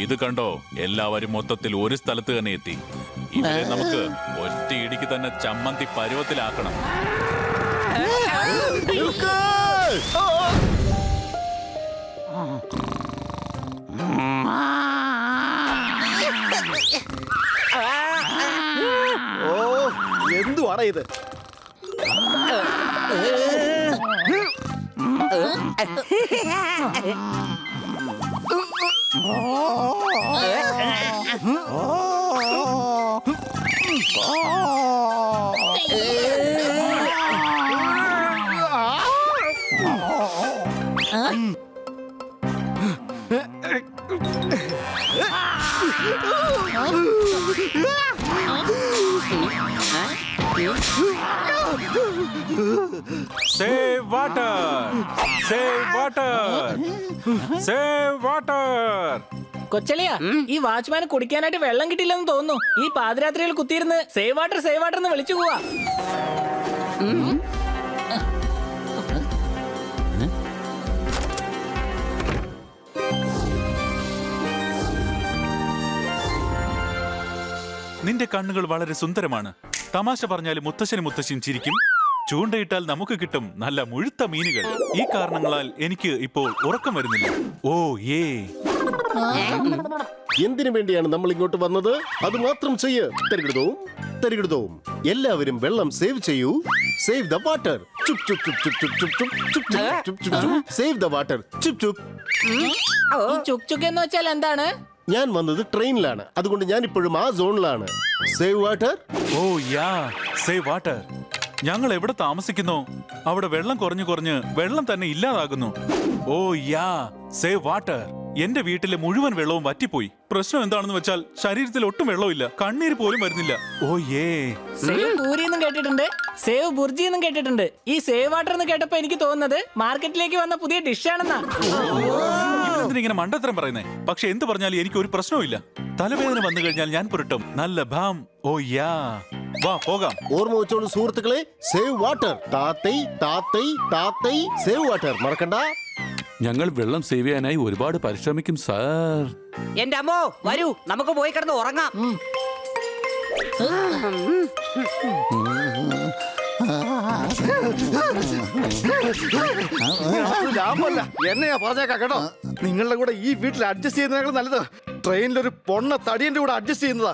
ഇത് കണ്ടോ, എല്ലാവരും മൊത്തത്തിൽ ഒരു സ്ഥലത്ത് തന്നെ എത്തി. ഇവരെ നമുക്ക് ഒറ്റയിടിക്ക് തന്നെ ചമ്മന്തി പരുവത്തിലാക്കണം. ഓ, എന്തുവാടാ ഇത്? Save water! Save water! Save water! കൊച്ചലിയ, ഈ വാച്ച്മാന് കുടിക്കാനായിട്ട് വെള്ളം കിട്ടില്ലെന്ന് തോന്നുന്നു. ഈ പാതിരാത്രിയിൽ കുത്തിയിരുന്ന് സേവ് വാട്ടർ എന്ന് വിളിച്ചു പോവാ. നിന്റെ കണ്ണുകൾ വളരെ സുന്ദരമാണ്. തമാശ പറഞ്ഞാൽ മുത്തശ്ശനും മുത്തശ്ശിയും ചിരിക്കും. ചൂണ്ടയിട്ടാൽ നമുക്ക് കിട്ടും നല്ല മുഴുത്ത മീനുകൾ. ഈ കാരണങ്ങളാൽ എനിക്ക് ഇപ്പോൾ ഉറക്കം വരുന്നില്ല. ഓ ഏ, എന്തിനു വേണ്ടിയാണ് നമ്മൾ ഇങ്ങോട്ട് വന്നത്? അത് മാത്രം ചെയ്യ്. തരികിടുതവും എല്ലാവരും വെള്ളം സേവ് ചെയ്യൂ. Save the water. Save the water. ഈ ചുക് ചുക് എന്ന് വെച്ചാൽ എന്താണ്? ഞാൻ വന്നത് ട്രെയിനിലാണ്, അതുകൊണ്ട് ഞാൻ ഇപ്പോഴും ആ സോണിലാണ്. Save water. Oh yeah, save water. ഞങ്ങൾ എവിടെ താമസിക്കുന്നോ അവിടെ വെള്ളം കുറഞ്ഞ് വെള്ളം തന്നെ ഇല്ലാതാകുന്നു. Oh yeah, save water. എന്റെ വീട്ടിലെ മുഴുവൻ വെള്ളവും വറ്റിപ്പോയി. പ്രശ്നം എന്താണെന്ന് വെച്ചാൽ ശരീരത്തിൽ ഒട്ടും വെള്ളമില്ല, കണ്ണീര് പോലും വരുന്നില്ല. ഓ ഏ. സേവ് പൂരി എന്നും കേട്ടിട്ടുണ്ട്, സേവ് ബുർജി എന്നും കേട്ടിട്ടുണ്ട്. ഈ സേവ് വാട്ടർ എന്ന് കേട്ടപ്പോ എനിക്ക് തോന്നുന്നത് മാർക്കറ്റിലേക്ക് വന്ന പുതിയ ഡിഷാണെന്നാ. ഇങ്ങനെ മണ്ടത്തരം പറയുന്നേ. പക്ഷെ എന്ത് പറഞ്ഞാലും എനിക്ക് ഒരു പ്രശ്നവും. തലവേദന വന്നു കഴിഞ്ഞാൽ ഞാൻ പുരട്ടും നല്ല ഭാം. ഓ യാ, വാ പോകാം. ഓർമ്മ വെച്ചോളൂ സുഹൃത്തുക്കളെ, സേവ് വാട്ടർ. താത്തൈ സേവ് വാട്ടർ മറക്കണ്ട. ഞങ്ങൾ വെള്ളം സേവ് ചെയ്യാനായി ഒരുപാട് പരിശ്രമിക്കും സാർ. എന്റെ അമ്മോ, വരൂ നമുക്ക് പോയി കിടന്ന് ഉറങ്ങാം. ലാഭമല്ല, എന്നെയാ പറഞ്ഞേക്കാം കേട്ടോ. നിങ്ങളുടെ കൂടെ ഈ വീട്ടിൽ അഡ്ജസ്റ്റ് ചെയ്യുന്നതിനേക്കാൾ നല്ലത് ട്രെയിനിലൊരു പൊണ്ണ തടിയന്റെ കൂടെ അഡ്ജസ്റ്റ് ചെയ്യുന്നതാ.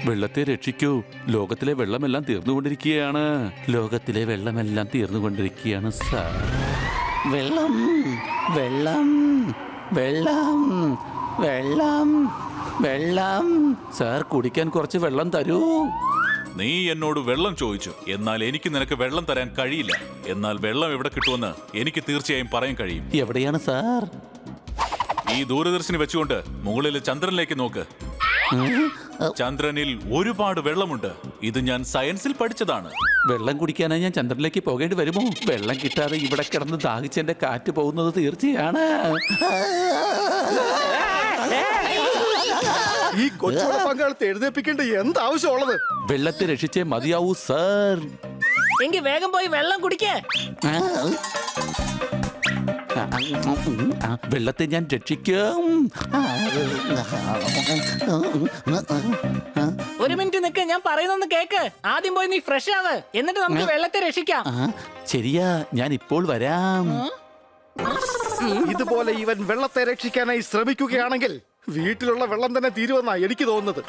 വെള്ളത്തെ രക്ഷിക്കൂ. ലോകത്തിലെ വെള്ളമെല്ലാം തീർന്നുകൊണ്ടിരിക്കുകയാണ്. ലോകത്തിലെ വെള്ളമെല്ലാം തീർന്നുകൊണ്ടിരിക്കുകയാണ് സാർ. വെള്ളം വെള്ളം വെള്ളം വെള്ളം വെള്ളം സാർ, കുടിക്കാൻ കുറച്ച് വെള്ളം തരൂ. നീ എന്നോട് വെള്ളം ചോദിച്ചു, എന്നാൽ എനിക്ക് നിനക്ക് വെള്ളം തരാൻ കഴിയില്ല. എന്നാൽ വെള്ളം എവിടെ കിട്ടുമെന്ന് എനിക്ക് തീർച്ചയായും പറയാൻ കഴിയും. എവിടെയാണ് സാർ? ഈ ദൂരദർശിനി വെച്ചുകൊണ്ട് മുകളിലെ ചന്ദ്രനിലേക്ക് നോക്ക്. ചന്ദ്രനിൽ ഒരുപാട് വെള്ളമുണ്ട്. ഇത് ഞാൻ സയൻസിൽ പഠിച്ചതാണ്. വെള്ളം കുടിക്കാനായി ഞാൻ ചന്ദ്രനിലേക്ക് പോകേണ്ടി വരുമോ? വെള്ളം കിട്ടാതെ ഇവിടെ കിടന്ന് ദാഹിച്ചെന്റെ കാറ്റ് പോകുന്നത് തീർച്ചയാണ്. ഈ കൊച്ചുകൂടെ പങ്കാളത്തെ എഴുന്നേപ്പിക്കേണ്ട എന്താവശ്യമുള്ളത്? വെള്ളത്തെ രക്ഷിച്ചേ മതിയാവൂ സാർ. എങ്കിൽ വേഗം പോയി വെള്ളം കുടിക്കേ. വെള്ളത്തെ ഞാൻ രക്ഷിക്കും. ഒരു മിനിറ്റ് നിൽക്ക്, ഞാൻ പറയുന്നൊന്ന് കേക്ക്. ആദ്യം പോയി നീ ഫ്രഷ് ആവ്, എന്നിട്ട് നമുക്ക് വെള്ളത്തെ രക്ഷിക്കാം. ശരിയാ, ഞാൻ ഇപ്പോൾ വരാം. ഇതുപോലെ ഇവൻ വെള്ളത്തെ രക്ഷിക്കാനായി ശ്രമിക്കുകയാണെങ്കിൽ വീട്ടിലുള്ള വെള്ളം തന്നെ തീരുമെന്നാ എനിക്ക് തോന്നുന്നത്.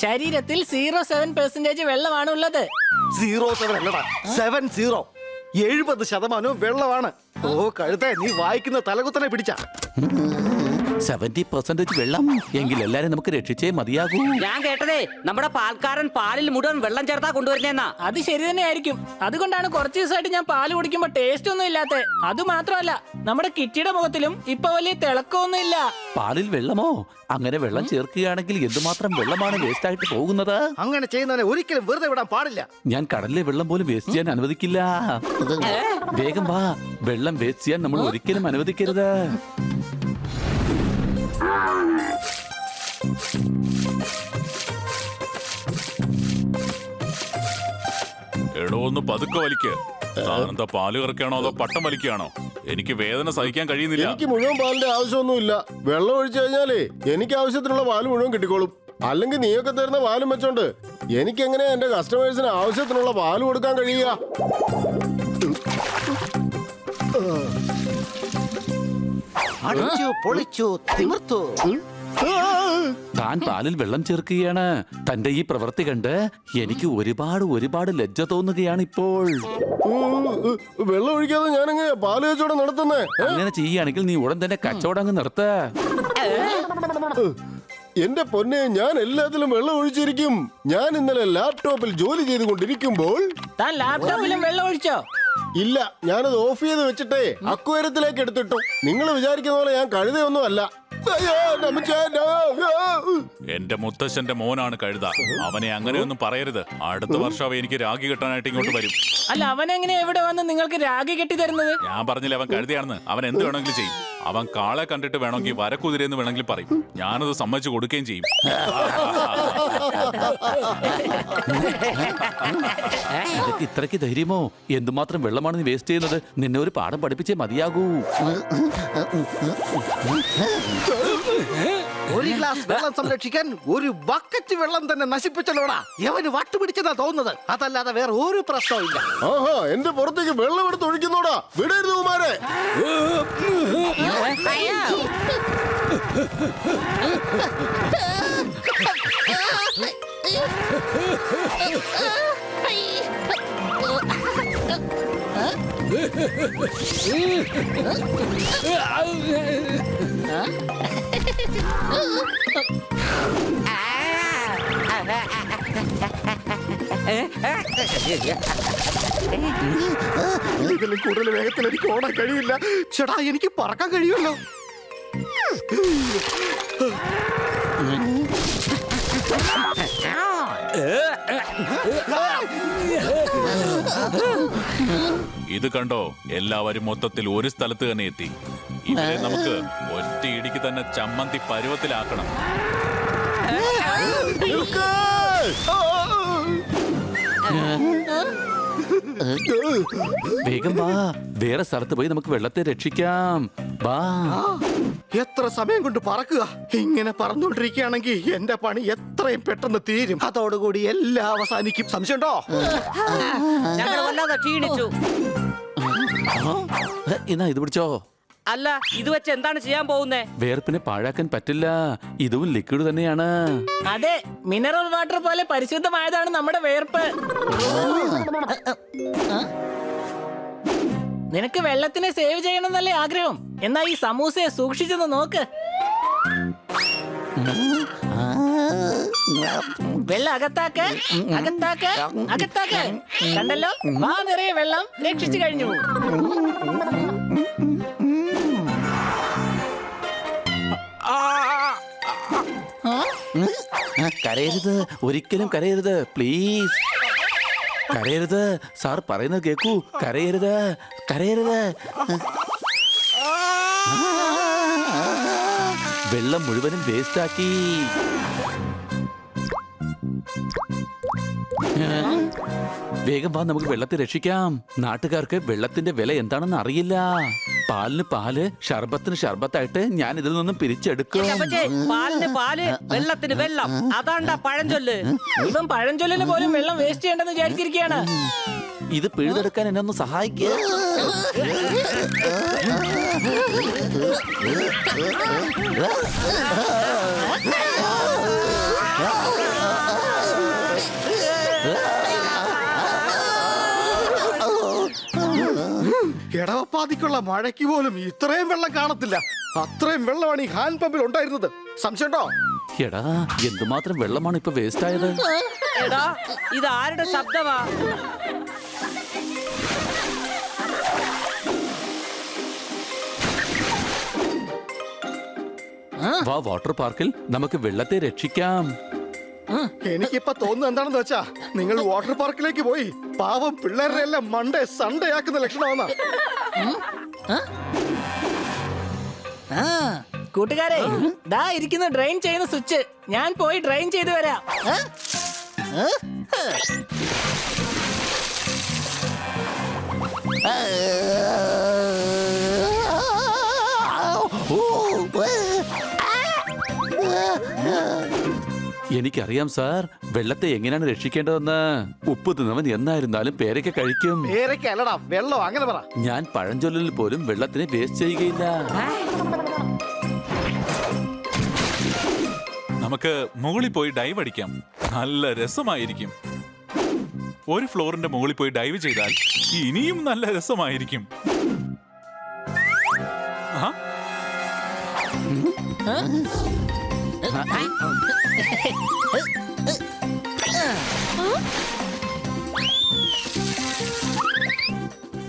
ശരീരത്തിൽ 0.7% വെള്ളമാണ് ഉള്ളത്. 07 അല്ലടാ, 70. 70% വെള്ളമാണ്. ഓ കഴുതേ, നീ വായിക്കുന്ന തലകുത്തനെ പിടിച്ച 70% വെള്ളം. എങ്കിൽ എല്ലാരും നമുക്ക് രക്ഷിച്ചേ മതിയാകൂ. ഞാൻ കേട്ടതേ നമ്മുടെ പാൽക്കാരൻ പാലിൽ മുഴുവൻ വെള്ളം ചേർത്താ കൊണ്ടുവരുന്നേന്നാ. അത് ശരി തന്നെ ആയിരിക്കും. അതുകൊണ്ടാണ് കുറച്ച് ദിവസമായിട്ട് ഞാൻ പാല് കുടിക്കുമ്പോ ടേസ്റ്റ് ഒന്നും ഇല്ലാത്ത. അത് മാത്രമല്ല, നമ്മുടെ കിറ്റിയുടെ മുഖത്തിലും ഇപ്പൊ വലിയ തിളക്കമൊന്നും ഇല്ല. പാലിൽ വെള്ളമോ? അങ്ങനെ വെള്ളം ചേർക്കുകയാണെങ്കിൽ എന്തുമാത്രം വെള്ളമാണ് വേസ്റ്റ് ആയിട്ട് പോകുന്നത്. അങ്ങനെ ചെയ്യുന്നവനെ ഒരിക്കലും വെറുതെ വിടാൻ പാടില്ല. ഞാൻ കടലിലെ വെള്ളം പോലും വേസ്റ്റ് ചെയ്യാൻ അനുവദിക്കില്ല. വേഗം വാ, വെള്ളം വേസ്റ്റ് ചെയ്യാൻ നമ്മൾ ഒരിക്കലും അനുവദിക്കരുത്. എടോ, ഒന്ന് പതുക്കെ വലിക്ക്. താനെന്താ പാല് കറക്കുകയാണോ അതോ പട്ടം വലിക്കുകയാണോ? എനിക്ക് വേദന സഹിക്കാൻ കഴിയുന്നില്ല. എനിക്ക് മുഴുവൻ പാലിന്റെ ആവശ്യമൊന്നുമില്ല. വെള്ളം ഒഴിച്ചു കഴിഞ്ഞാലേ എനിക്ക് ആവശ്യത്തിനുള്ള പാല് മുഴുവൻ കിട്ടിക്കോളും. അല്ലെങ്കിൽ നീയൊക്കെ തരുന്ന പാലും വെച്ചോണ്ട് എനിക്ക് എങ്ങനെയാ എന്റെ കസ്റ്റമേഴ്സിന് ആവശ്യത്തിനുള്ള പാല് കൊടുക്കാൻ കഴിയുക? അടിച്ചു പൊളിച്ചു തിമിർത്തു. താൻ പാലിൽ വെള്ളം ചേർക്കുകയാണ്. തന്റെ ഈ പ്രവൃത്തി കണ്ട് എനിക്ക് ഒരുപാട് ലജ്ജ തോന്നുകയാണ് ഇപ്പോൾ. വെള്ളം ഒഴിക്കാതെ ഞാനെങ്ങനെ പാല് കച്ചവടം നടത്തുന്നേ? അങ്ങനെ ചെയ്യുകയാണെങ്കിൽ നീ ഉടൻ തന്നെ കച്ചവടം അങ്ങ് നിർത്ത. എന്റെ പൊന്നെ, ഞാൻ എല്ലാത്തിലും വെള്ളം ഒഴിച്ചിരിക്കും. ഞാൻ ഇന്നലെ ലാപ്ടോപ്പിൽ ജോലി ചെയ്തുകൊണ്ടിരിക്കുമ്പോൾ താൻ ലാപ്ടോപ്പിലും വെള്ളം ഒഴിച്ചോ? ഇല്ല, ഞാനത് ഓഫ് ചെയ്ത് വെച്ചിട്ടേ അക്വേറിയത്തിലേക്ക് എടുത്തിട്ടു. നിങ്ങൾ വിചാരിക്കുന്ന പോലെ ഞാൻ കഴുതയൊന്നും അല്ല. അയ്യോ, എന്റെ മുത്തശ്ശന്റെ മോനാണ് കഴുത. അവനെ അങ്ങനെയൊന്നും പറയരുത്. അടുത്ത വർഷം അവൻ എനിക്ക് രാഗി കെട്ടാനായിട്ട് ഇങ്ങോട്ട് വരും. അല്ല, അവനെങ്ങനെ എവിടെ വന്ന് നിങ്ങൾക്ക് രാഗി കെട്ടി തരുന്നത്? ഞാൻ പറഞ്ഞില്ല അവൻ കഴുതയാണെന്ന്. അവൻ എന്ത് വേണമെങ്കിലും ചെയ്യും. അവൻ കാളെ കണ്ടിട്ട് വേണമെങ്കിൽ വരക്കുതിരെന്ന് വേണമെങ്കിൽ പറയും. ഞാനത് സമ്മതിച്ചു കൊടുക്കുകയും ചെയ്യും. നിനക്ക് ഇത്രയ്ക്ക് ധൈര്യമോ? എന്തുമാത്രം വെള്ളമാണ് നീ വേസ്റ്റ് ചെയ്യുന്നത്? നിന്നെ ഒരു പാഠം പഠിപ്പിച്ചേ മതിയാകൂ. ഒരു ഗ്ലാസ് വെള്ളം സംരക്ഷിക്കാൻ ഒരു ബക്കറ്റ് വെള്ളം തന്നെ നശിപ്പിച്ചല്ലോടാ. എവന് വട്ടുപിടിച്ചതാ തോന്നുന്നത്. അതല്ലാതെ വേറെ ഒരു പ്രശ്നവും ഇല്ല. ആഹാ, എന്റെ പുറത്തേക്ക് വെള്ളം എടുത്ത് ഒഴിക്കുന്നോടാ. വിടരുത് കുമാരെ. ഇതിലും കൂടുതൽ വേഗത്തിൽ എനിക്ക് ഓടാൻ കഴിയില്ല. ചേട്ടാ, എനിക്ക് പറക്കാൻ കഴിയുമല്ലോ. ഇത് കണ്ടോ, എല്ലാവരും മൊത്തത്തിൽ ഒരു സ്ഥലത്ത് തന്നെ എത്തി. ഇവരെ നമുക്ക് ഒറ്റ ഇടിക്ക് തന്നെ ചമ്മന്തി പരുവത്തിലാക്കണം. വേഗം വാ, വേറെ സ്ഥലത്ത് പോയി നമുക്ക് വെള്ളത്തെ രക്ഷിക്കാം. വാ. എത്ര സമയം കൊണ്ട് പറക്കുക? ഇങ്ങനെ പറന്നുകൊണ്ടിരിക്കുകയാണെങ്കിൽ എന്റെ പണി എത്രയും പെട്ടെന്ന് തീരും. അതോടുകൂടി എല്ലാം അവസാനിക്കും. സംശയമുണ്ടോ? ഞങ്ങൾ വല്ലാതെ ക്ഷീണിച്ചു. എന്നാ ഇത് പിടിച്ചോ. അല്ല, ഇത് വെച്ച് എന്താണ് ചെയ്യാൻ പോകുന്നേ? വേർപ്പിനെ പാഴാക്കാൻ പറ്റില്ല. ഇതും ലിക്വിഡ് തന്നെയാണ്. അതെ, മിനറൽ വാട്ടർ പോലെ പരിശുദ്ധമായതാണ് നമ്മുടെ വേർപ്പ്. നിനക്ക് വെള്ളത്തിനെ സേവ് ചെയ്യണമെന്നല്ലേ ആഗ്രഹം? എന്നാ ഈ സമൂസയെ സൂക്ഷിച്ചെന്ന് നോക്ക്. വെള്ളം അകത്താക്ക്, അകത്താക്ക്, അകത്താക്ക്. കണ്ടല്ലോ, വാ നിറയെ വെള്ളം രക്ഷിച്ചു കഴിഞ്ഞു. കരയരുത്, ഒരിക്കലും കരയരുത്, പ്ലീസ്. കരയരുത്. സാർ പറയുന്നത് കേക്കൂ. കരയരുത്, കരയരുത്. വെള്ളം മുഴുവനും വേസ്റ്റാക്കി. വേഗം വാ, നമുക്ക് വെള്ളത്തെ രക്ഷിക്കാം. നാട്ടുകാർക്ക് വെള്ളത്തിന്റെ വില എന്താണെന്ന് അറിയില്ല. പാലിന് പാല്, ഷർബത്തിന് ഷർബത്തായിട്ട് ഞാൻ ഇതിൽ നിന്നും പിരിച്ചെടുക്കും. അപ്പച്ചേ, പാലിന് പാല്, വെള്ളത്തിന് വെള്ളം. അതാണ്ടാ പഴഞ്ചൊല്ല്. ഇവൻ പഴഞ്ചൊല്ലിന് പോലും വെള്ളം വേസ്റ്റ് ചെയ്യണ്ടെന്ന് വിചാരിച്ചിരിക്കുകയാണ്. ഇത് പിഴുതെടുക്കാൻ എന്നെ ഒന്ന് സഹായിക്കുക. ഇടവപ്പാതിക്കുള്ള മഴയ്ക്ക് പോലും ഇത്രയും വെള്ളം കാണത്തില്ല. അത്രയും വെള്ളമാണ് ഈ ഹാൻഡ് പമ്പിൽ ഉണ്ടായിരുന്നത്. സംശയമുണ്ടോ? എടാ, എന്തുമാത്രം വെള്ളമാണ് ഇപ്പൊ വേസ്റ്റ് ആയത്. എടാ, ഇത് ആരുടെ ശബ്ദമാ? വാ, വാട്ടർ പാർക്കിൽ നമുക്ക് വെള്ളത്തെ രക്ഷിക്കാം. എനിക്കിപ്പോ തോന്നുന്നത് എന്താണെന്ന് വെച്ചാ, നിങ്ങൾ വാട്ടർ പാർക്കിലേക്ക് പോയി പാവം പിള്ളേരുടെ എല്ലാം മണ്ടേ സൺഡേ ആക്കുന്ന ലക്ഷണമാ. കൂട്ടുകാരെ, ദാ ഇരിക്കുന്ന ഡ്രെയിൻ ചെയ്യുന്ന സ്വിച്ച്. ഞാൻ പോയി ഡ്രെയിൻ ചെയ്തു വരാം. എനിക്കറിയാം സാർ, വെള്ളത്തെ എങ്ങനെയാണ് രക്ഷിക്കേണ്ടതെന്ന്. ഉപ്പ് തിന്നവൻ എന്നായിരുന്നാലും പേരയ്ക്ക കഴിക്കും. പേരൊക്കെയല്ലടാ വെള്ളം, അങ്ങനെ പറ. ഞാൻ പഴഞ്ചൊല്ലിൽ പോലും വെള്ളത്തിനെ വേസ്റ്റ് ചെയ്യുകയില്ല. നമുക്ക് മുകളിൽ പോയി ഡൈവ് അടിക്കാം. നല്ല രസമായിരിക്കും. ഒരു ഫ്ലോറിന്റെ മുകളിൽ പോയി ഡൈവ് ചെയ്താൽ ഇനിയും നല്ല രസമായിരിക്കും. ആ,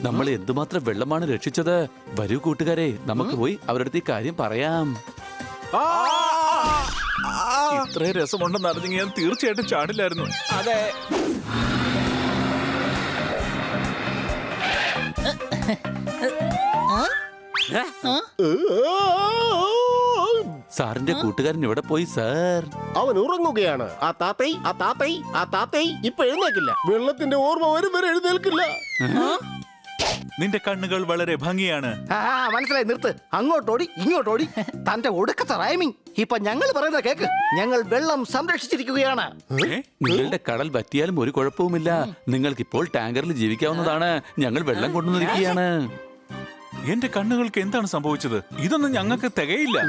നമ്മൾ എന്തുമാത്രം വെള്ളമാണ് രക്ഷിച്ചത്. വരൂ കൂട്ടുകാരെ, നമുക്ക് പോയി അവരുടെ അടുത്ത് ഈ കാര്യം പറയാം. ഇത്രയും രസമുണ്ടെന്ന് അറിഞ്ഞെങ്കിൽ ഞാൻ തീർച്ചയായിട്ടും ചാടില്ലായിരുന്നു. അതെ. സാറിന്റെ കൂട്ടുകാരൻ ഇവിടെ പോയി സാർ. അവൻ ഉറങ്ങുകയാണ്. ആ താത്തൈ ഇപ്പൊ എഴുന്നേക്കില്ല. വെള്ളത്തിന്റെ ഓർമ്മ വരും വരെ എഴുന്നേൽക്കില്ല. നിന്റെ കണ്ണുകൾ വളരെ ഭംഗിയാണ്. മനസ്സിലായി, നിർത്ത്. അങ്ങോട്ടോടി ഇങ്ങോട്ടോടി. തന്റെ ഒടുക്കത്തെ റൈമിങ്. ഇപ്പൊ ഞങ്ങൾ പറയുന്നത് കേക്ക്. ഞങ്ങൾ വെള്ളം സംരക്ഷിച്ചിരിക്കുകയാണ്. ഏ? നിങ്ങളുടെ കടൽ പറ്റിയാലും ഒരു കുഴപ്പവുമില്ല. നിങ്ങൾക്കിപ്പോൾ ടാങ്കറിൽ ജീവിക്കാവുന്നതാണ്. ഞങ്ങൾ വെള്ളം കൊണ്ടുവന്നിരിക്കുകയാണ്. എന്റെ കണ്ണുകൾക്ക് എന്താണ് സംഭവിച്ചത്? ഇതൊന്നും ഞങ്ങൾക്ക് തികയില്ല.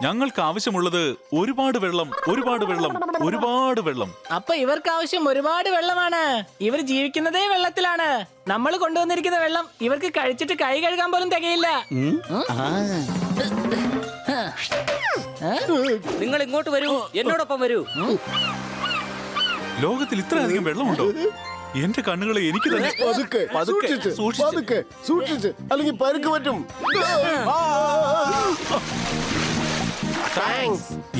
ഞങ്ങൾക്ക് ആവശ്യമുള്ളത് ഒരുപാട് വെള്ളം, ഒരുപാട് വെള്ളം, ഒരുപാട് വെള്ളം. അപ്പൊ ഇവർക്ക് ആവശ്യം ഒരുപാട് വെള്ളമാണ്. ഇവർ ജീവിക്കുന്നതേ വെള്ളത്തിലാണ്. നമ്മൾ കൊണ്ടുവന്നിരിക്കുന്ന വെള്ളം ഇവർക്ക് കഴിച്ചിട്ട് കൈ കഴുകാൻ പോലും തികയില്ല. നിങ്ങൾ ഇങ്ങോട്ട് വരൂ, എന്നോടൊപ്പം വരൂ. ലോകത്തിൽ ഇത്രയധികം വെള്ളമുണ്ടോ? എന്റെ കണ്ണുകളെ എനിക്ക് തന്നെ സൂക്ഷിച്ച് അല്ലെങ്കിൽ പരുക്ക് പറ്റും.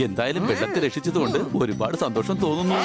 എന്തായാലും വെള്ളത്തെ രക്ഷിച്ചതുകൊണ്ട് ഒരുപാട് സന്തോഷം തോന്നുന്നു.